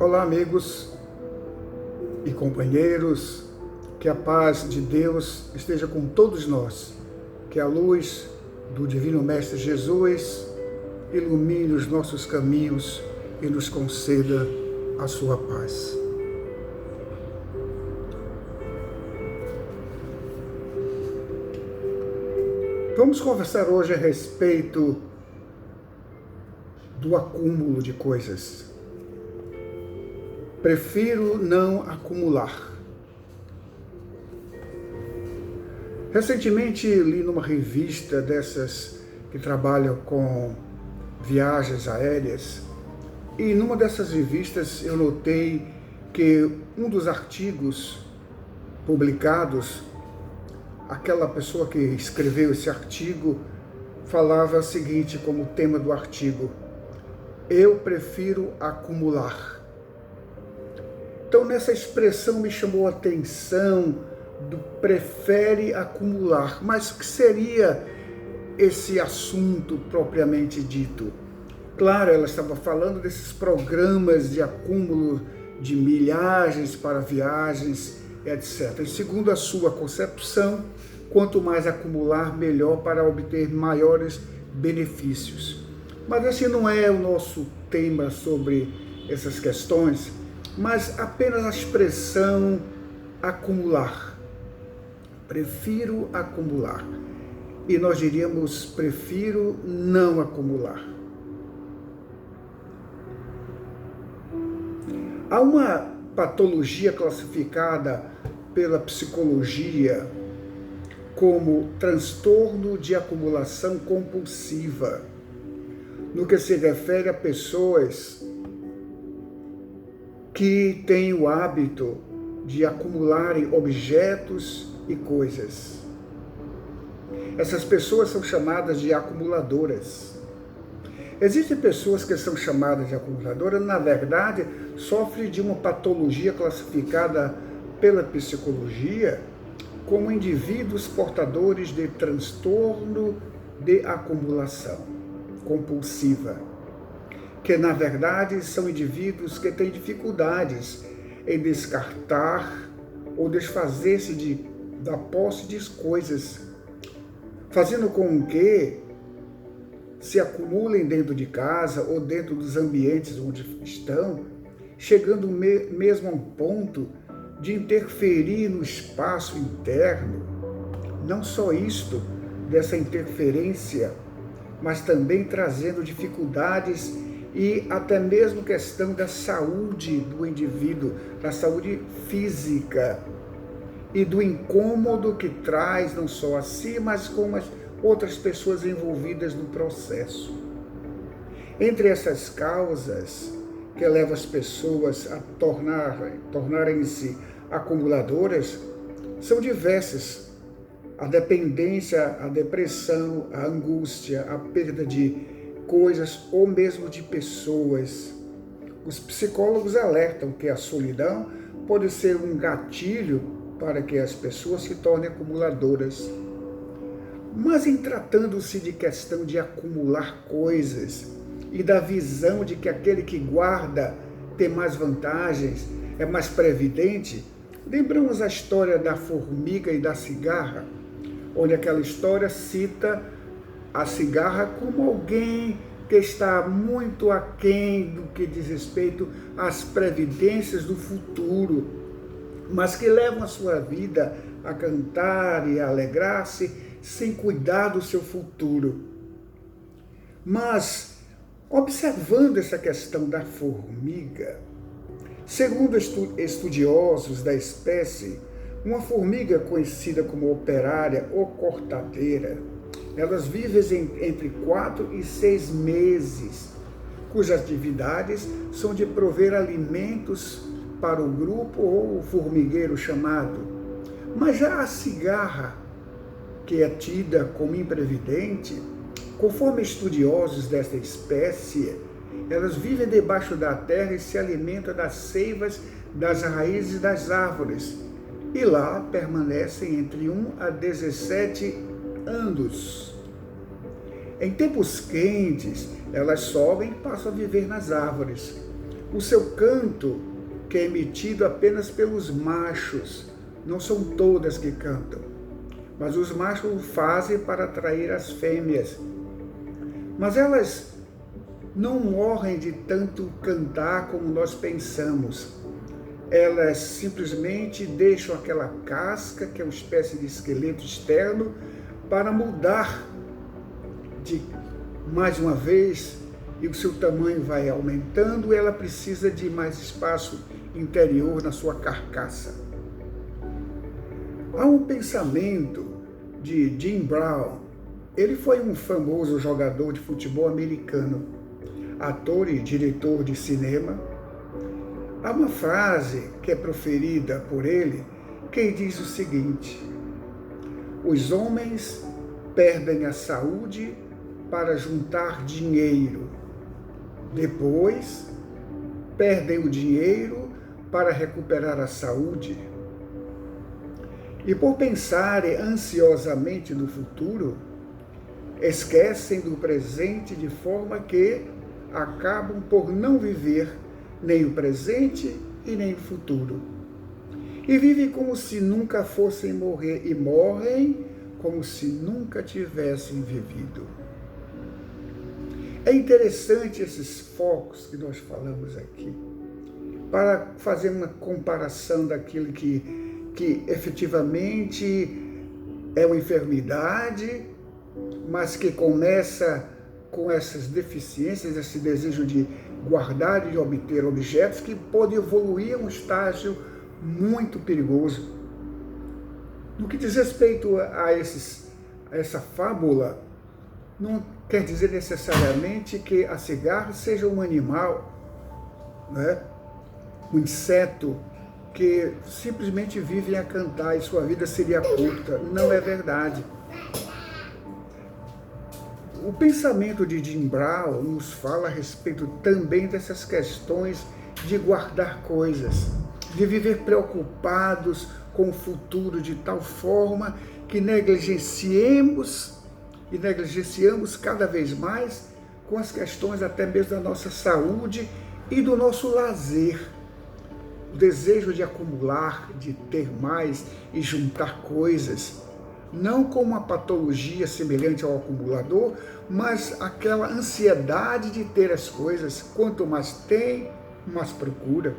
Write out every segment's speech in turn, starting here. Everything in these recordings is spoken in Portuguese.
Olá, amigos e companheiros, que a paz de Deus esteja com todos nós, que a luz do Divino Mestre Jesus ilumine os nossos caminhos e nos conceda a sua paz. Vamos conversar hoje a respeito do acúmulo de coisas. Prefiro não acumular. Recentemente li numa revista dessas que trabalham com viagens aéreas, e numa dessas revistas eu notei que um dos artigos publicados, aquela pessoa que escreveu esse artigo falava o seguinte como tema do artigo: eu prefiro acumular. Então, nessa expressão me chamou a atenção do prefere acumular. Mas o que seria esse assunto propriamente dito? Claro, ela estava falando desses programas de acúmulo de milhagens para viagens, etc. E segundo a sua concepção, quanto mais acumular, melhor para obter maiores benefícios. Mas esse não é o nosso tema sobre essas questões, mas apenas a expressão acumular. Prefiro acumular. E nós diríamos, prefiro não acumular. Há uma patologia classificada pela psicologia como transtorno de acumulação compulsiva, no que se refere a pessoas que têm o hábito de acumularem objetos e coisas. Essas pessoas são chamadas de acumuladoras. Existem pessoas que são chamadas de acumuladoras, na verdade, sofrem de uma patologia classificada pela psicologia como indivíduos portadores de transtorno de acumulação compulsiva, que na verdade são indivíduos que têm dificuldades em descartar ou desfazer-se da posse de coisas, fazendo com que se acumulem dentro de casa ou dentro dos ambientes onde estão, chegando mesmo a um ponto de interferir no espaço interno. Não só isto, dessa interferência, mas também trazendo dificuldades e até mesmo questão da saúde do indivíduo, da saúde física e do incômodo que traz não só a si, mas com as outras pessoas envolvidas no processo. Entre essas causas que levam as pessoas a tornarem-se acumuladoras são diversas. A dependência, a depressão, a angústia, a perda de coisas ou mesmo de pessoas. Os psicólogos alertam que a solidão pode ser um gatilho para que as pessoas se tornem acumuladoras. Mas em tratando-se de questão de acumular coisas e da visão de que aquele que guarda tem mais vantagens, é mais previdente, lembramos a história da formiga e da cigarra, onde aquela história cita a cigarra como alguém que está muito aquém do que diz respeito às previdências do futuro, mas que levam a sua vida a cantar e a alegrar-se sem cuidar do seu futuro. Mas, observando essa questão da formiga, segundo estudiosos da espécie, uma formiga conhecida como operária ou cortadeira, elas vivem entre 4 e 6 meses, cujas atividades são de prover alimentos para o grupo ou o formigueiro chamado. Mas já a cigarra, que é tida como imprevidente, conforme estudiosos desta espécie, elas vivem debaixo da terra e se alimentam das seivas das raízes das árvores, e lá permanecem entre 1 a 17 anos. Em tempos quentes, elas sobem e passam a viver nas árvores. O seu canto, que é emitido apenas pelos machos, não são todas que cantam, mas os machos o fazem para atrair as fêmeas. Mas elas não morrem de tanto cantar como nós pensamos. Elas simplesmente deixam aquela casca, que é uma espécie de esqueleto externo, para mudar de mais uma vez, e o seu tamanho vai aumentando, ela precisa de mais espaço interior na sua carcaça. Há um pensamento de Jim Brown. Ele foi um famoso jogador de futebol americano, ator e diretor de cinema. Há uma frase que é proferida por ele que diz o seguinte: os homens perdem a saúde para juntar dinheiro. Depois, perdem o dinheiro para recuperar a saúde. E por pensarem ansiosamente no futuro, esquecem do presente de forma que acabam por não viver nem o presente e nem o futuro. E vivem como se nunca fossem morrer e morrem como se nunca tivessem vivido. É interessante esses focos que nós falamos aqui, para fazer uma comparação daquilo que efetivamente é uma enfermidade, mas que começa com essas deficiências, esse desejo de guardar e de obter objetos, que pode evoluir a um estágio muito perigoso. No que diz respeito a essa fábula, não quer dizer necessariamente que a cigarra seja um animal, né? Um inseto que simplesmente vive a cantar e sua vida seria curta. Não é verdade. O pensamento de Jim Brown nos fala a respeito também dessas questões de guardar coisas, de viver preocupados com o futuro de tal forma que negligenciamos cada vez mais com as questões até mesmo da nossa saúde e do nosso lazer. O desejo de acumular, de ter mais e juntar coisas, não como uma patologia semelhante ao acumulador, mas aquela ansiedade de ter as coisas. Quanto mais tem, mais procura.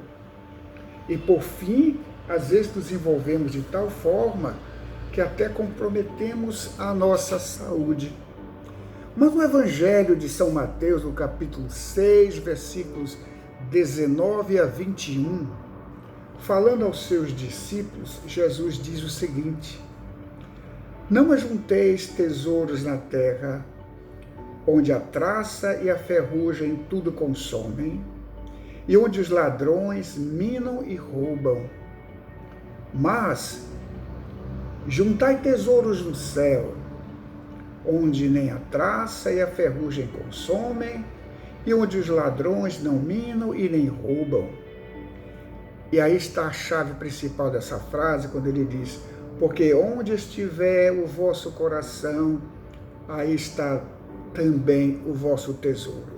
E por fim, às vezes nos envolvemos de tal forma que até comprometemos a nossa saúde. Mas no Evangelho de São Mateus, no capítulo 6, versículos 19 a 21, falando aos seus discípulos, Jesus diz o seguinte: não ajunteis tesouros na terra, onde a traça e a ferrugem tudo consomem, e onde os ladrões minam e roubam. Mas juntai tesouros no céu, onde nem a traça e a ferrugem consomem, e onde os ladrões não minam e nem roubam. E aí está a chave principal dessa frase, quando ele diz: porque onde estiver o vosso coração, aí está também o vosso tesouro.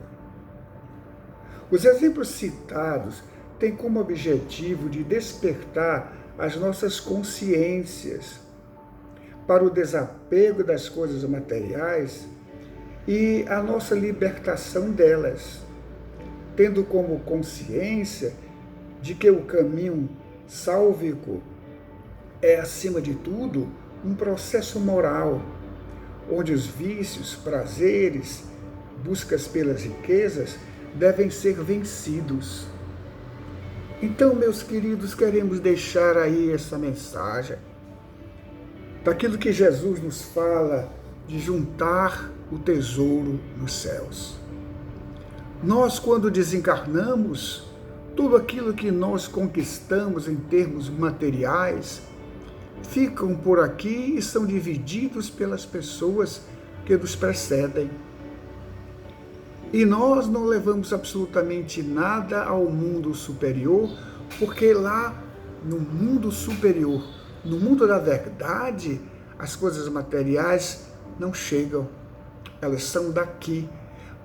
Os exemplos citados têm como objetivo de despertar as nossas consciências para o desapego das coisas materiais e a nossa libertação delas, tendo como consciência de que o caminho sálvico é, acima de tudo, um processo moral, onde os vícios, prazeres, buscas pelas riquezas devem ser vencidos. Então, meus queridos, queremos deixar aí essa mensagem daquilo que Jesus nos fala de juntar o tesouro nos céus. Nós, quando desencarnamos, tudo aquilo que nós conquistamos em termos materiais ficam por aqui e são divididos pelas pessoas que nos precedem. E nós não levamos absolutamente nada ao mundo superior, porque lá no mundo superior, no mundo da verdade, as coisas materiais não chegam, elas são daqui.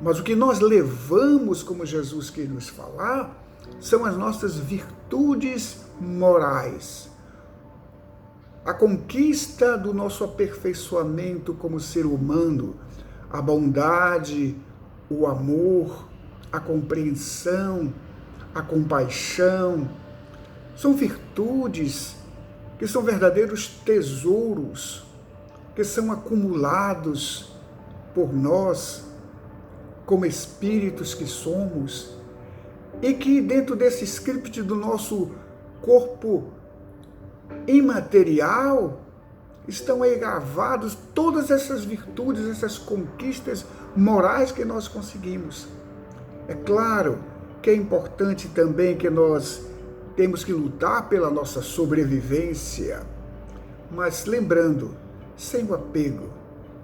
Mas o que nós levamos, como Jesus quer nos falar, são as nossas virtudes morais. A conquista do nosso aperfeiçoamento como ser humano, a bondade, o amor, a compreensão, a compaixão, são virtudes que são verdadeiros tesouros, que são acumulados por nós, como espíritos que somos, e que dentro desse script do nosso corpo imaterial estão aí gravados todas essas virtudes, essas conquistas morais que nós conseguimos. É claro que é importante também que nós temos que lutar pela nossa sobrevivência, mas lembrando, sem o apego,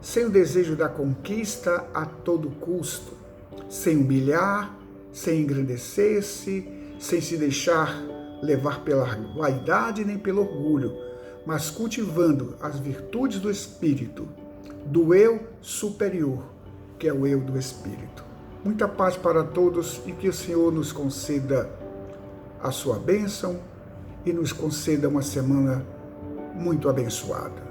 sem o desejo da conquista a todo custo, sem humilhar, sem engrandecer-se, sem se deixar levar pela vaidade nem pelo orgulho, mas cultivando as virtudes do Espírito, do eu superior, que é o eu do Espírito. Muita paz para todos e que o Senhor nos conceda a sua bênção e nos conceda uma semana muito abençoada.